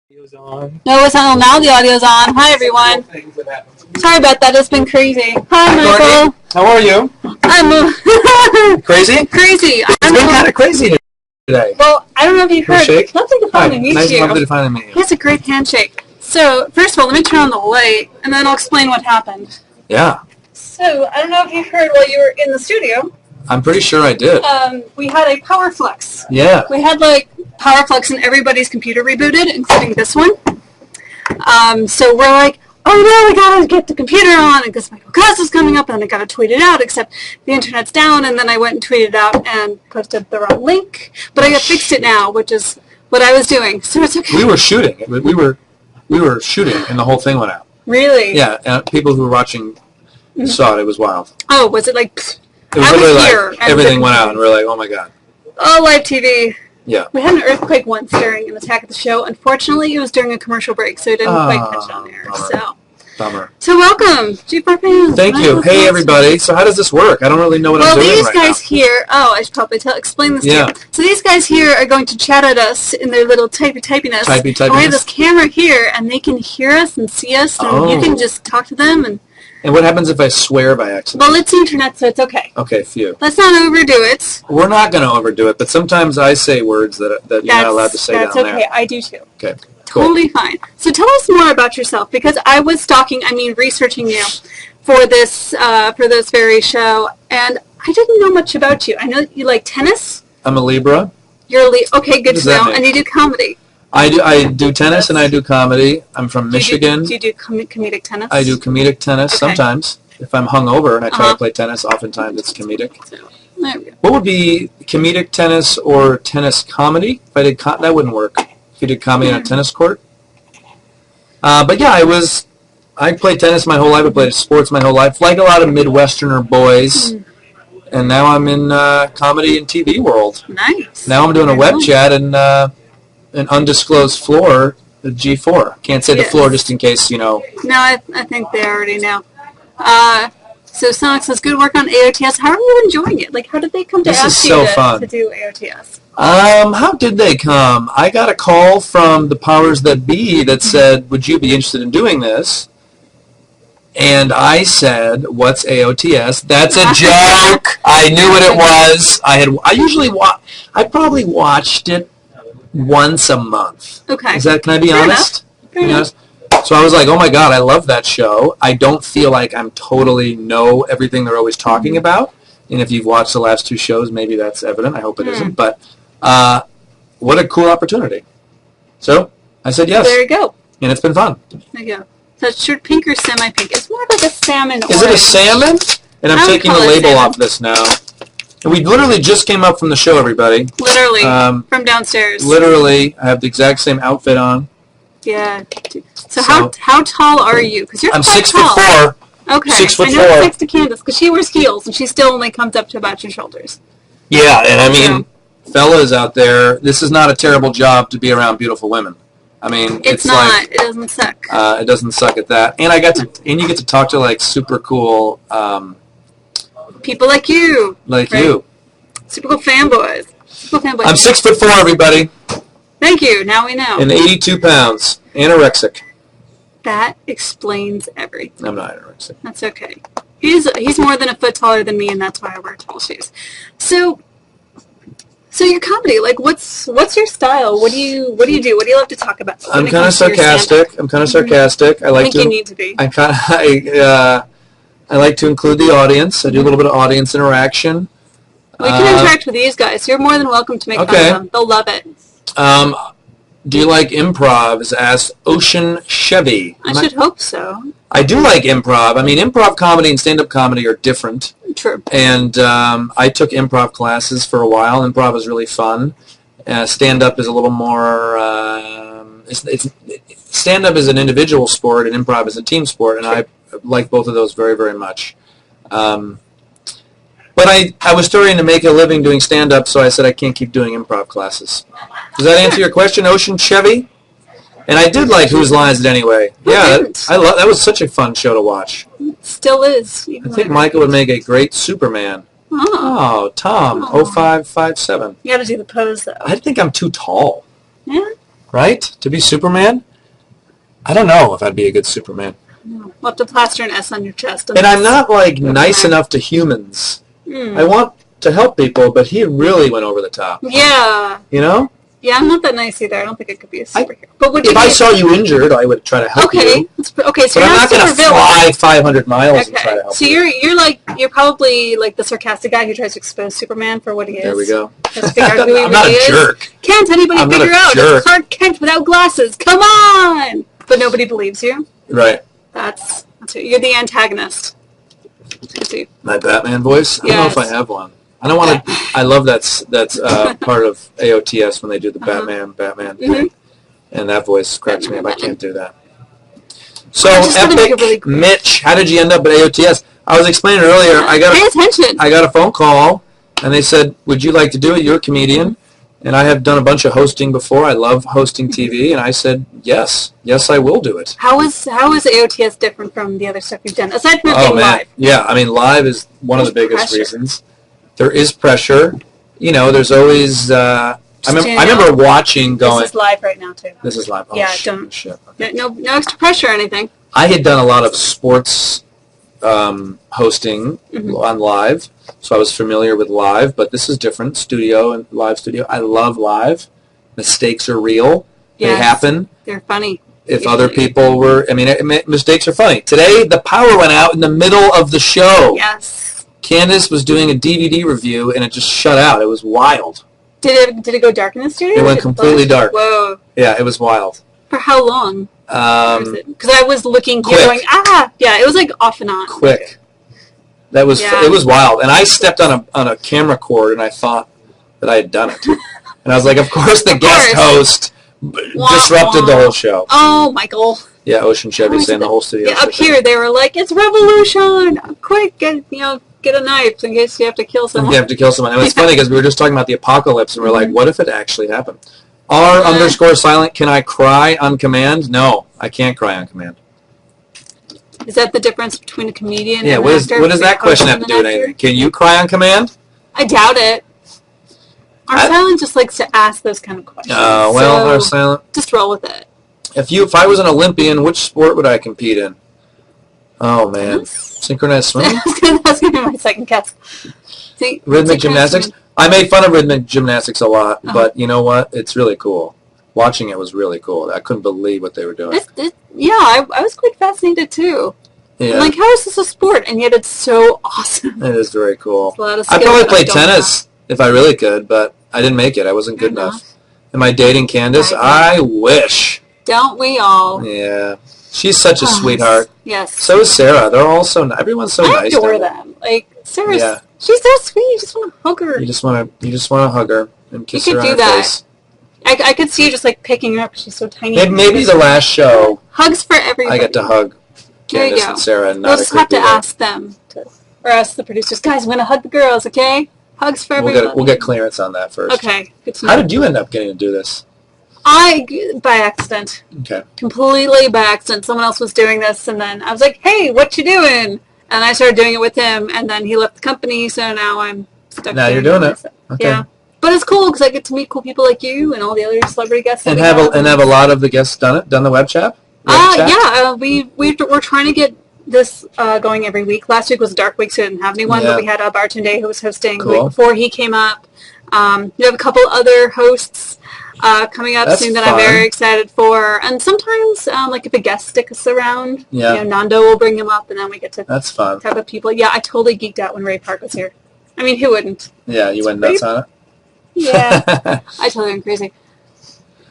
Audio's on. No, it's not. Now the audio's on. Hi, everyone. Sorry about that. It's been crazy. Hi, Michael. How are you? I'm Crazy? crazy. It's been kind of crazy today. Well, I don't know if you heard. Shake? It's lovely to finally meet nice you. lovely to finally meet He you. has a great handshake. So, first of all, let me turn on the light, and then I'll explain what happened. Yeah, So, I don't know if you heard while you were in the studio. I'm pretty sure I did. We had a power flux. Yeah. We had, like, power flux and everybody's computer rebooted, including this one. So we're like, oh no, we gotta get the computer on, and because Michael Kosta's coming up, and then I gotta tweet it out, except the internet's down, and then I went and tweeted it out and posted the wrong link. But I got fixed it now, which is what I was doing, so it's okay. We were shooting. We were shooting, and the whole thing went out. Really? Yeah, people who were watching saw it. It was wild. Oh, was it like, It was I literally was here, like and everything the- went out, and we're like, oh my god. oh, live TV. Yeah. We had an earthquake once during an attack at the show. Unfortunately, it was during a commercial break, so it didn't quite catch it on air. Bummer. Bummer. So welcome, G4 fans. Thank you. Hey everybody. So how does this work? I don't really know what I'm doing these right guys now. here. Oh, I should probably explain this Yeah. to you. So these guys here are going to chat at us in their little typiness. Typiness. And we have this camera here, and they can hear us and see us, and you can just talk to them. And what happens if I swear by accident? Well, it's the internet, so it's okay. Okay, phew. Let's not overdo it. We're not going to overdo it, but sometimes I say words that you're not allowed to say down That's okay. there. I do too. Okay, cool. Totally fine. So tell us more about yourself, because I was researching you for this very show, and I didn't know much about you. I know you like tennis. I'm a Libra. You're okay, good What does to that know. mean? And you do comedy. I do tennis and I do comedy. I'm from Michigan. Do you do comedic tennis? I do comedic tennis Okay. sometimes. If I'm hungover and I try to play tennis, oftentimes it's comedic. So, there we go. What would be comedic tennis or tennis comedy? If I did that wouldn't work. If you did comedy on a tennis court. But yeah, I played tennis my whole life. I played sports my whole life, like a lot of Midwesterner boys. And now I'm in comedy and TV world. Nice. Now I'm doing a web chat and an undisclosed floor at G4. Can't say the floor just in case, No, I think they already know. So Sonic says, good work on AOTS. How are you enjoying it? Like, how did they come to This is ask so you fun. to do AOTS? How did they come? I got a call from the powers that be that said, would you be interested in doing this? And I said, what's AOTS? That's a joke. I knew what it was. I probably watched it once a month. Okay. Can I be honest? Fair enough. So I was like, oh my god, I love that show. I don't feel like I'm totally know everything they're always talking about. And if you've watched the last two shows, maybe that's evident. I hope it isn't. But what a cool opportunity. So I said yes. There you go. And it's been fun. There you go. So it's shirt pink or semi-pink? It's more like a salmon Is it a salmon? And I'm I would taking the call it label salmon. off this now. And we literally just came up from the show, everybody. Literally, from downstairs. Literally, I have the exact same outfit on. Yeah. So how tall are you? Because you're I'm quite 6'4". Okay. 6'4". I know it's 6 to Candace because she wears heels and she still only comes up to about your shoulders. Yeah, and I mean, fellas out there, this is not a terrible job to be around beautiful women. I mean, It's not. like It doesn't suck. it doesn't suck at that, and you get to talk to like super cool, People like you. like Right. you. Super cool fanboys. Super fanboys. I'm 6'4", everybody, Thank you. Now we know. and 82 pounds, anorexic. That explains everything. I'm not anorexic. That's okay. He's more than a foot taller than me, and that's why I wear tall shoes. So your comedy, like, what's your style? What do you do? What do you love to talk about? I'm kind of sarcastic. I I like think to. you need to be. I like to include the audience. I do a little bit of audience interaction. We can interact with these guys. You're more than welcome to make fun of them. They'll love it. Do you like improv? Is asked Ocean Chevy. I should hope so. I do like improv. I mean, improv comedy and stand-up comedy are different. True. And I took improv classes for a while. Improv is really fun. Stand-up is a little more. Stand-up is an individual sport, and improv is a team sport, and I like both of those very, very much. But I was starting to make a living doing stand-up, so I said I can't keep doing improv classes. Does that answer your question, Ocean Chevy? And I did like Whose Line Is It Anyway? Yeah, that was such a fun show to watch. Still is. I think Michael would make a great Superman. Oh, Tom, 0557. You got to do the pose, though. I think I'm too tall. Yeah? right? To be Superman? I don't know if I'd be a good Superman. No. We'll have to plaster an S on your chest. And I'm not, like, nice enough to humans. I want to help people, but he really went over the top. Yeah. You know? Yeah, I'm not that nice either. I don't think I could be a superhero. But would you if I saw you injured, I would try to help you. Okay, so but you're I'm not going to fly 500 miles and try to help so you. You're probably like the sarcastic guy who tries to expose Superman for what he is. There we go. I'm not a jerk. Can't anybody figure out jerk. it's Clark Kent without glasses? Come on! But nobody believes you. Right. That's it. You're the antagonist. My Batman voice? I don't know if I have one. I don't want to. I love that's part of AOTS when they do the Batman thing, and that voice cracks me up. I can't do that. So Epic Mitch, how did you end up at AOTS? I was explaining earlier. Pay attention. I got a phone call, and they said, "Would you like to do it? You're a comedian." And I have done a bunch of hosting before. I love hosting TV, and I said, yes, I will do it. How is AOTS different from the other stuff you've done, aside from it being live? Yeah, I mean, live is one of the biggest reasons. There is pressure. You know, there's always... I remember watching going... This is live right now, too. This is live. Oh, yeah, shit. Okay. No extra pressure or anything. I had done a lot of sports hosting on live, so I was familiar with live, but this is different. Studio and live studio. I love live. Mistakes are real. Yes, they happen. They're funny. If other people were... I mean, mistakes are funny. Today, the power went out in the middle of the show. Yes. Candace was doing a DVD review, and it just shut out. It was wild. Did it go dark in the studio? It went completely dark. Whoa. Yeah, it was wild. For how long? Because I was looking here going, yeah, it was like off and on. Quick. It was wild. And I stepped on a camera cord, and I thought that I had done it. And I was like, of course the guest host disrupted the whole show. Oh, Michael. Yeah, Ocean Chevy saying the whole studio. Yeah, up here they were like, it's revolution! Quick, get a knife in case you have to kill someone. You have to kill someone. And it's funny because we were just talking about the apocalypse, and we're like, what if it actually happened? R_silent, can I cry on command? No, I can't cry on command. Is that the difference between a comedian and an actor? What does that question have to do with anything? Can you cry on command? I doubt it. R_silent just likes to ask those kind of questions. Oh, well, R_silent. Just roll with it. If I was an Olympian, which sport would I compete in? Oh, man. Synchronized swimming? That's going to be my second guess. See, rhythmic gymnastics? I made fun of rhythmic gymnastics a lot, but you know what? It's really cool. Watching it was really cool. I couldn't believe what they were doing. I was quite fascinated, too. Yeah. I'm like, how is this a sport? And yet it's so awesome. It is very cool. I'd probably play tennis if I really could, but I didn't make it. I wasn't good enough. Am I dating Candace? I wish. Don't we all? Yeah. She's such a sweetheart. Yes. So is Sarah. They're all so nice. Everyone's so nice. I adore them. Like, Sarah's, she's so sweet. You just want to hug her. You just want to hug her and kiss her on her face. I could see you just like picking her up because she's so tiny. Maybe the last show. Hugs for everybody. I get to hug Candace and Sarah. And we'll just have to ask them, or ask the producers. Guys, we're going to hug the girls, okay? Hugs for everybody. We'll get clearance on that first. Okay. Good to know. How did you end up getting to do this? By accident. Okay. Completely by accident. Someone else was doing this, and then I was like, hey, what you doing? And I started doing it with him, and then he left the company, so now I'm stuck. Now you're doing it. Okay. Yeah. But it's cool because I get to meet cool people like you and all the other celebrity guests. And have a lot of the guests done the web chat? We're trying to get this going every week. Last week was a dark week, so we didn't have anyone, but we had Barton Day who was hosting the week before he came up. We have a couple other hosts coming up soon that I'm very excited for. And sometimes, if a guest sticks around, Nando will bring him up, and then we get to talk about people. Yeah, I totally geeked out when Ray Park was here. I mean, who wouldn't? Yeah, you went nuts on it? Yeah, I totally went crazy.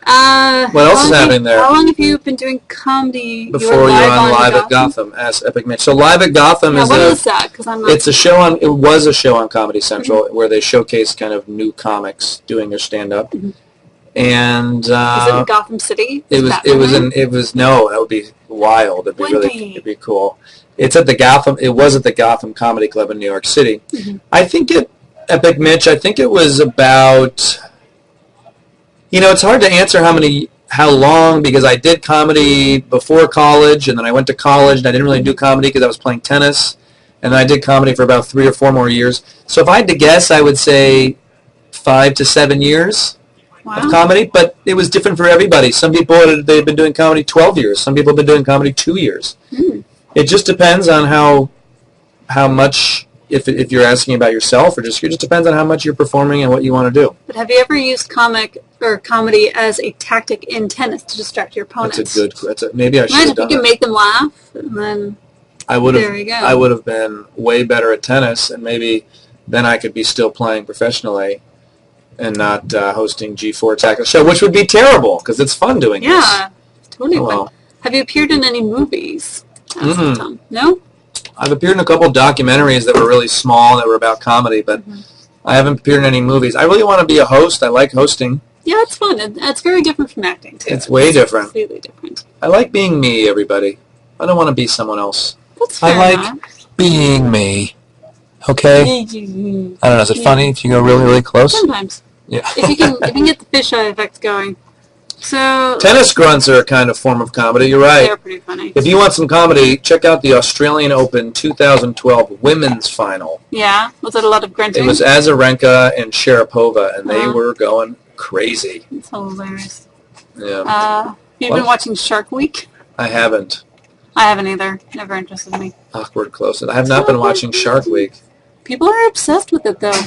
What else is happening there? How long have you been doing comedy? Before you were on Live at Gotham as Epic Mitch. So Live at Gotham is what is that? Because I'm not. It's a show on. It was a show on Comedy Central where they showcase kind of new comics doing their stand-up. And is it in Gotham City? No, that would be wild. It'd be cool. It's at the Gotham. It was at the Gotham Comedy Club in New York City. I think Epic Mitch. I think it was about. It's hard to answer how long because I did comedy before college, and then I went to college, and I didn't really do comedy because I was playing tennis, and then I did comedy for about 3 or 4 more years. So if I had to guess, I would say 5 to 7 years. Wow. comedy, but it was different for everybody. Some people, they've been doing comedy 12 years. Some people have been doing comedy 2 years. It just depends on how much, if you're asking about yourself, or it just depends on how much you're performing and what you want to do. But have you ever used comedy as a tactic in tennis to distract your opponents? Maybe I should have done if you can make them laugh, and then there you go. I would have been way better at tennis, and maybe then I could be still playing professionally and not hosting G4 Tackle Show, which would be terrible because it's fun doing this. Yeah, totally fun. Have you appeared in any movies? No? I've appeared in a couple documentaries that were really small that were about comedy, but I haven't appeared in any movies. I really want to be a host. I like hosting. Yeah, it's fun. It's very different from acting, too. It's way different. Completely different. I like being me, everybody. I don't want to be someone else. That's fair enough. Being me. Okay? I don't know. Is it funny if you go really, really close? Sometimes. Yeah. if you can get the fisheye effect going. So tennis grunts are a kind of form of comedy. You're right. They're pretty funny. If you want some comedy, check out the Australian Open 2012 women's final. Yeah? Was it a lot of grunting? It was Azarenka and Sharapova, and they were going crazy. It's hilarious. Yeah. You've been watching Shark Week? I haven't. I haven't either. Never interested me. Awkward close. I have not been watching Shark Week. People are obsessed with it, though.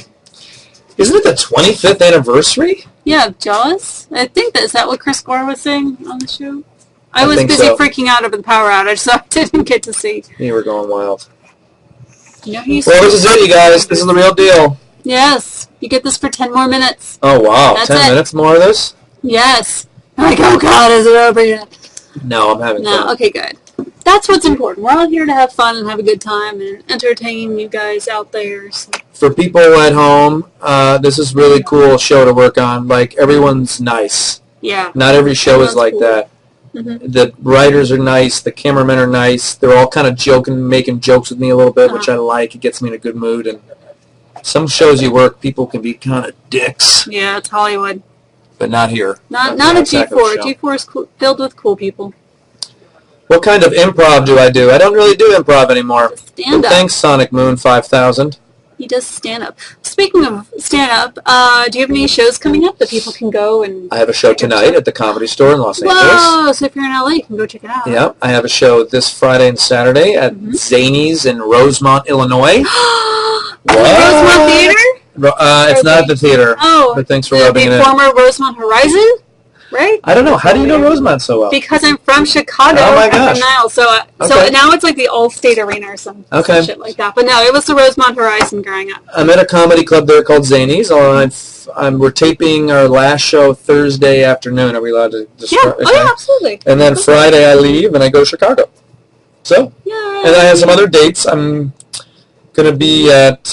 Isn't it the 25th anniversary? Yeah, Jaws. I think is that what Chris Gore was saying on the show? I was busy freaking out over the power outage, so I didn't get to see. You were going wild. Well, this is it, you guys. This is the real deal. Yes. You get this for 10 more minutes. Oh, wow. That's 10 minutes more of this? Yes. I'm like, oh, God, is it over yet? No, I'm having fun. Okay, good. That's what's important. We're all here to have fun and have a good time and entertain you guys out there. So. For people at home, this is really cool show to work on. Like, everyone's nice. Yeah. Not every show is like that. The writers are nice. The cameramen are nice. They're all kind of joking, making jokes with me a little bit, which I like. It gets me in a good mood. And some shows you work, people can be kind of dicks. Yeah, it's Hollywood. But not here. Not a G4. G4 is filled with cool people. What kind of improv do I do? I don't really do improv anymore. Stand-up. Thanks, Sonic Moon 5000. He does stand-up. Speaking of stand-up, do you have any shows coming up that people can go and... I have a show tonight at the Comedy Store in Los Angeles. Whoa! So if you're in LA, you can go check it out. Yeah, I have a show this Friday and Saturday at Zany's in Rosemont, Illinois. What? Rosemont Theater? It's not at the theater. Oh. But thanks for rubbing it in. The former Rosemont Horizon? Right? I don't know. How do you know Rosemont so well? Because I'm from Chicago. Oh my gosh. So now it's like the Allstate Arena or some shit like that. But no, it was the Rosemont Horizon growing up. I'm at a comedy club there called Zany's. We're taping our last show Thursday afternoon. Are we allowed to describe? Yeah. Oh, yeah, absolutely. And then Friday I leave and I go to Chicago. So, and I have some other dates. I'm going to be at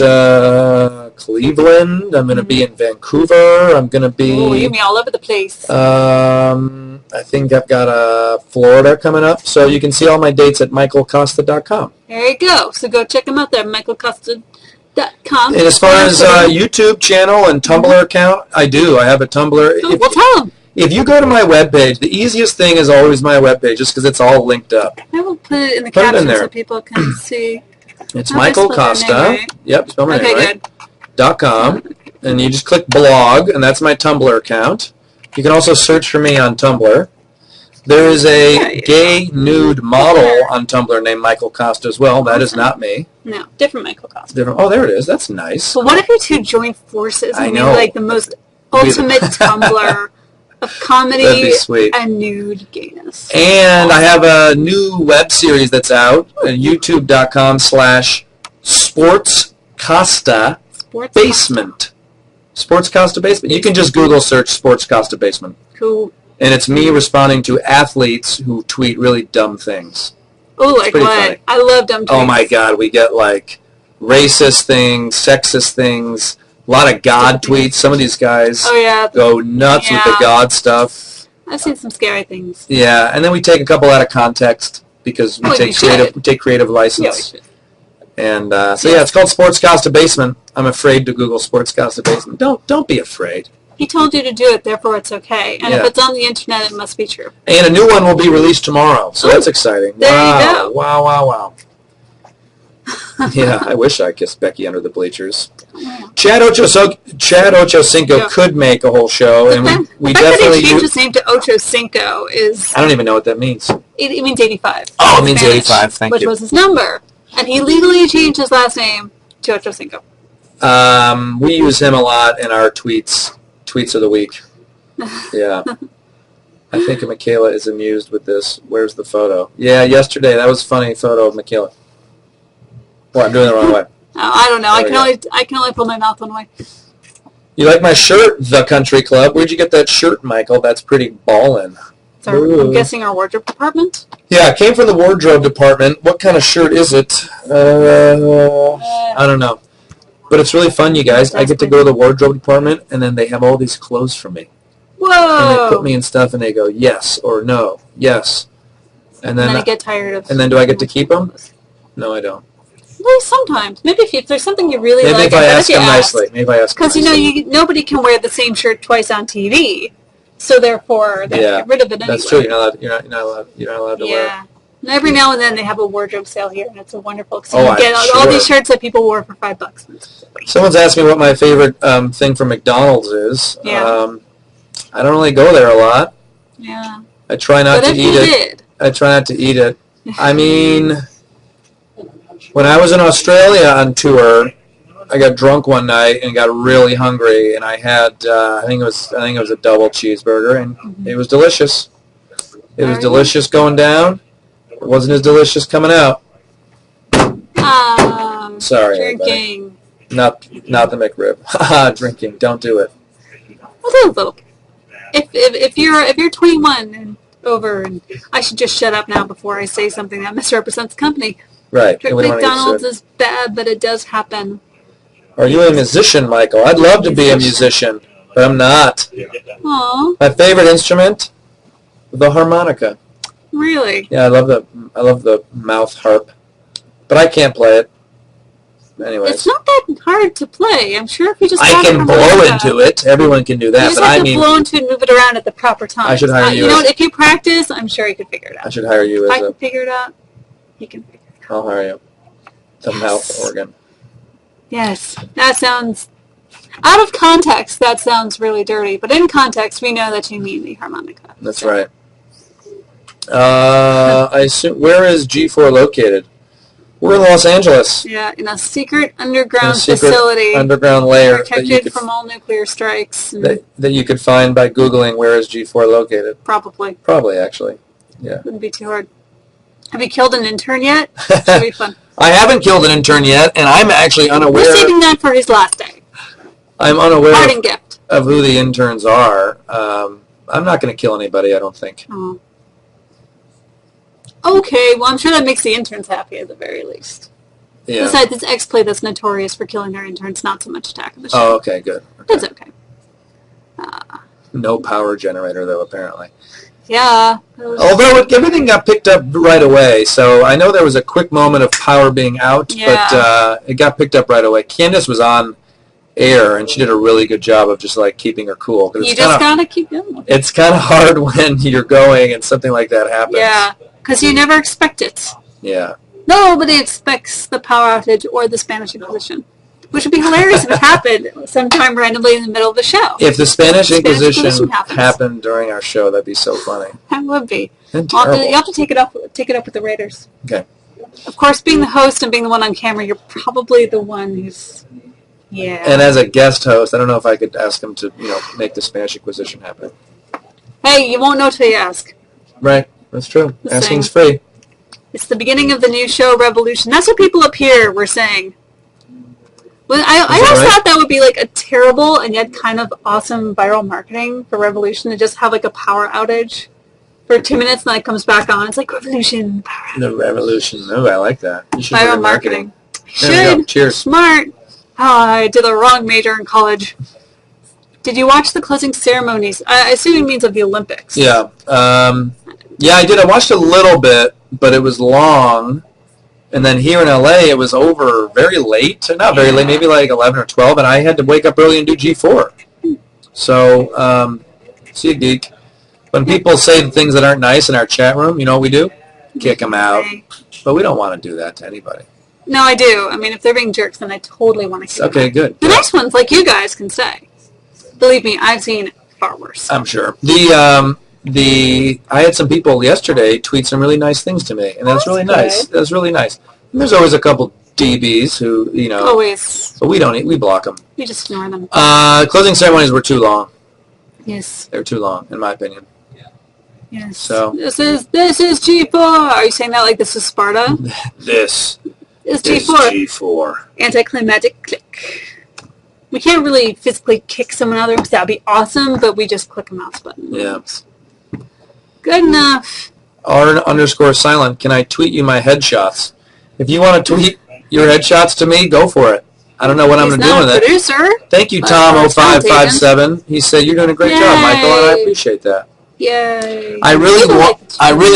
Cleveland. I'm going to be in Vancouver. I'm going to be... Oh, you're going to be all over the place. I think I've got Florida coming up. So you can see all my dates at michaelkosta.com. There you go. So go check them out there, michaelkosta.com. And as far as YouTube channel and Tumblr account, I have a Tumblr. Well, tell them. If you go to my webpage, the easiest thing is always my webpage, just because it's all linked up. I will put it in the caption so people can see. It's Michael Kosta. Right? Yep, spell my name right. Good. .com, and you just click blog, and that's my Tumblr account. You can also search for me on Tumblr. There is a gay nude model on Tumblr named Michael Kosta as well. That is not me. No, different Michael Kosta. Different. Oh, there it is. That's nice. But what if you two join forces and know. be like the most ultimate Tumblr of comedy That'd be sweet. And nude gayness? And I have a new web series that's out at youtube.com/SportsCosta Basement. Sports Costa Basement. You can just Google search Sports Costa Basement. Cool. And it's me responding to athletes who tweet really dumb things. Oh, like what? Funny. I love dumb tweets. Oh my God, we get like racist things, sexist things, a lot of God tweets. Some of these guys go nuts with the God stuff. I've seen some scary things. Yeah, and then we take a couple out of context because we take creative license. Yeah, and it's called Sports Costa Basement. I'm afraid to Google Sports Costa Basement. Don't be afraid. He told you to do it, therefore it's okay. And if it's on the internet, it must be true. And a new one will be released tomorrow, so that's exciting. There you go. Wow. Yeah, I wish I kissed Becky under the bleachers. Chad Ochocinco could make a whole show, and we the fact definitely that he changed his name to Ochocinco is... I don't even know what that means. It means 85. Oh, it means Spanish, 85, thank which you. was his number. And he legally changed his last name to Ochocinco. We use him a lot in our tweets of the week. Yeah. I think Michaela is amused with this. Where's the photo? Yeah, yesterday. That was a funny photo of Michaela. Well, I'm doing it the wrong way. Oh, I don't know. I can only pull my mouth one way. You like my shirt, The Country Club? Where'd you get that shirt, Michael? That's pretty ballin'. I'm guessing our wardrobe department? Yeah, it came from the wardrobe department. What kind of shirt is it? I don't know. But it's really fun, you guys. I get to go to the wardrobe department, and then they have all these clothes for me. Whoa! And they put me in stuff, and they go, yes or no, yes. And then I get tired of... And then do I get to keep them? No, I don't. Well, sometimes. Maybe if there's something you really like... Maybe if I ask them nicely. Because, nobody can wear the same shirt twice on TV. So, therefore, they get rid of it anyway. That's true. You're not allowed to wear it. And every now and then they have a wardrobe sale here, and it's a wonderful... So you get all these shirts that people wore for $5. Someone's asked me what my favorite thing from McDonald's is. Yeah. I don't really go there a lot. Yeah. I try not to eat it. I try not to eat it. I mean, when I was in Australia on tour, I got drunk one night and got really hungry, and I had I think it was a double cheeseburger, and it was delicious. It was delicious going down. It wasn't as delicious coming out. Sorry, drinking. Everybody. Not the McRib. Drinking. Don't do it. I'll do a little. If you're 21 and over, and I should just shut up now before I say something that misrepresents the company. Right. McDonald's is bad, but it does happen. Are you a musician, Michael? I'd love to be a musician, but I'm not. Aww. My favorite instrument, the harmonica. Really? Yeah, I love the mouth harp, but I can't play it. Anyways, it's not that hard to play. I'm sure if you just I can blow into it. Everyone can do that. You just have to blow into it and move it around at the proper time. I should hire you. You know what? If you practice, I'm sure you could figure it out. I should hire you. If I can figure it out, you can figure it out. I'll hire you. The mouth organ. Yes, that sounds... Out of context, that sounds really dirty. But in context, we know that you mean the harmonica. That's right. I assume, where is G4 located? We're in Los Angeles. Yeah, in a secret underground facility. Underground layer. Protected from all nuclear strikes. That you could find by Googling where is G4 located. Probably. Probably, actually. Yeah. Wouldn't be too hard. Have you killed an intern yet? Should be fun. I haven't killed an intern yet, and I'm actually unaware. We're saving that for his last day. I'm unaware gift. Of who the interns are. I'm not going to kill anybody, I don't think. Oh. Okay, well, I'm sure that makes the interns happy at the very least. Yeah. Besides, it's X-Play that's notorious for killing their interns, not so much Attack of the Show. Oh, okay, good. Okay. That's okay. No power generator, though, apparently. Yeah. Although everything got picked up right away, so I know there was a quick moment of power being out, but it got picked up right away. Candace was on air, and she did a really good job of just like keeping her cool. You just gotta keep going. It's kind of hard when you're going and something like that happens. Yeah, because you never expect it. Yeah. Nobody expects the power outage or the Spanish Inquisition, which would be hilarious if it happened sometime randomly in the middle of the show. If the Spanish Inquisition happened during our show, that'd be so funny. That would be. And terrible. You have to take it up with the Raiders. Okay. Of course, being the host and being the one on camera, you're probably the one who's... Yeah. And as a guest host, I don't know if I could ask him to, make the Spanish Inquisition happen. Hey, you won't know till you ask. Right. That's true. Asking's free. It's the beginning of the new show, Revolution. That's what people up here were saying. Well, I always thought that would be like a terrible and yet kind of awesome viral marketing for Revolution to just have like a power outage for 2 minutes and then it comes back on. It's like Revolution. The Revolution. Oh, I like that. You should viral marketing. Should. Cheers. Smart. Oh, I did the wrong major in college. Did you watch the closing ceremonies? I assume it means of the Olympics. Yeah. Yeah, I did. I watched a little bit, but it was long. And then here in LA, it was over very late. Not very late, maybe like 11 or 12, and I had to wake up early and do G4. So, see you, geek. When people say the things that aren't nice in our chat room, you know what we do? Kick them out. But we don't want to do that to anybody. No, I do. I mean, if they're being jerks, then I totally want to keep them. Okay, good. The nice ones, like you guys, can stay. Believe me, I've seen far worse. I'm sure. I had some people yesterday tweet some really nice things to me, and that's really nice. good. That's really nice. And there's always a couple DBs who, Always. but we block them. We just ignore them. Closing ceremonies were too long. Yes. They were too long, in my opinion. Yes. So This is G4. Are you saying that like this is Sparta? this It's is G4. G4. Anticlimactic click. We can't really physically kick someone out of there because that would be awesome, but we just click a mouse button. Yeah. Good enough. R_silent. Can I tweet you my headshots? If you want to tweet your headshots to me, go for it. I don't know what I'm going to do with it. He's not a producer. Thank you, but Tom0557. He said you're doing a great job, Michael, and I appreciate that. Yay. I really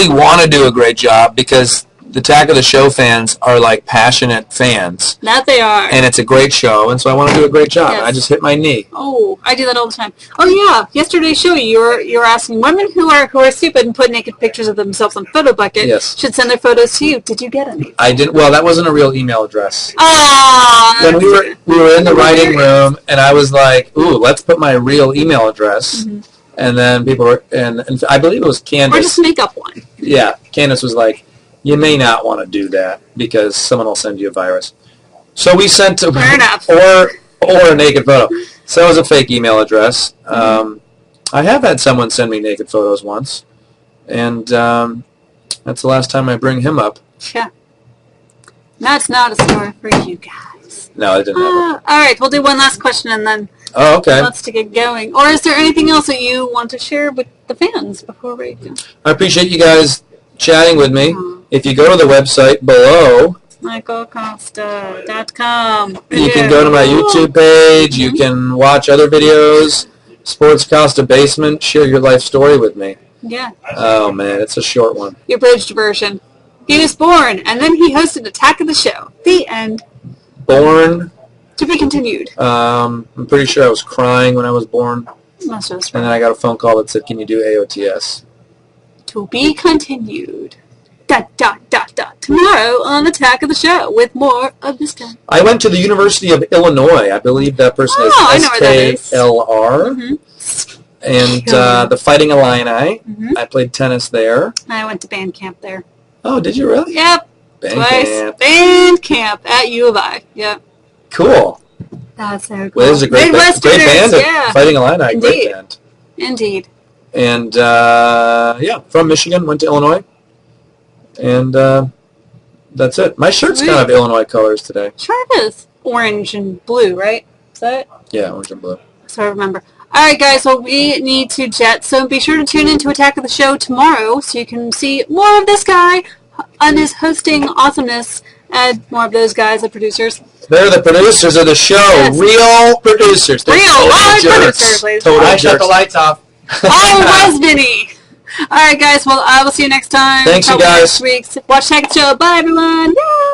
want to do a great job because the Attack of the Show fans are like passionate fans. That they are. And it's a great show, and so I want to do a great job. Yes. And I just hit my knee. Oh, I do that all the time. Oh yeah, yesterday's show you're asking women who are stupid and put naked pictures of themselves on Photo Bucket should send their photos to you. Did you get any? I didn't. Well, that wasn't a real email address. Ah. When we were in the writing room, and I was like, "Ooh, let's put my real email address." Mm-hmm. And then people were, and I believe it was Candace. Or just make up one. Yeah, Candace was like, you may not want to do that because someone will send you a virus. So we sent Fair enough. or a naked photo. So it was a fake email address. I have had someone send me naked photos once, and that's the last time I bring him up. Yeah. That's not a story for you guys. No, it didn't happen. All right, we'll do one last question and then let's to get going. Or is there anything else that you want to share with the fans before we go? I appreciate you guys chatting with me. If you go to the website below, michaelkosta.com, you can go to my YouTube page. You can watch other videos. Sports Costa Basement. Share your life story with me. Yeah. Oh, man, it's a short one. The abridged version. He was born, and then he hosted Attack of the Show. The end. Born. To be continued. I'm pretty sure I was crying when I was born. Most of us. And then I got a phone call that said, can you do AOTS? To be continued. ... Tomorrow on Attack of the Show with more of this guy. I went to the University of Illinois. I believe that person is SKLR. And the Fighting Illini. I played tennis there. I went to band camp there. Oh, did you really? Yep. Twice. Band camp at U of I. Yep. Cool. That's so cool. Well, it was a great band. Yeah. Fighting Illini. Indeed. Great band. Indeed. And, from Michigan, went to Illinois. And that's it. My shirt's kind of Illinois colors today. Sure it is. Orange and blue, right? Is that it? Yeah, orange and blue. So I remember. All right, guys. Well, we need to jet. So be sure to tune in to Attack of the Show tomorrow so you can see more of this guy and his hosting awesomeness and more of those guys, the producers. They're the producers of the show. Yes. Real producers. They're real live producers, ladies. I shut the lights off. Oh, was Vinny. All right, guys. Well, I will see you next time. Thanks, you guys. Next week. Watch Attack of the Show. Bye, everyone. Yay!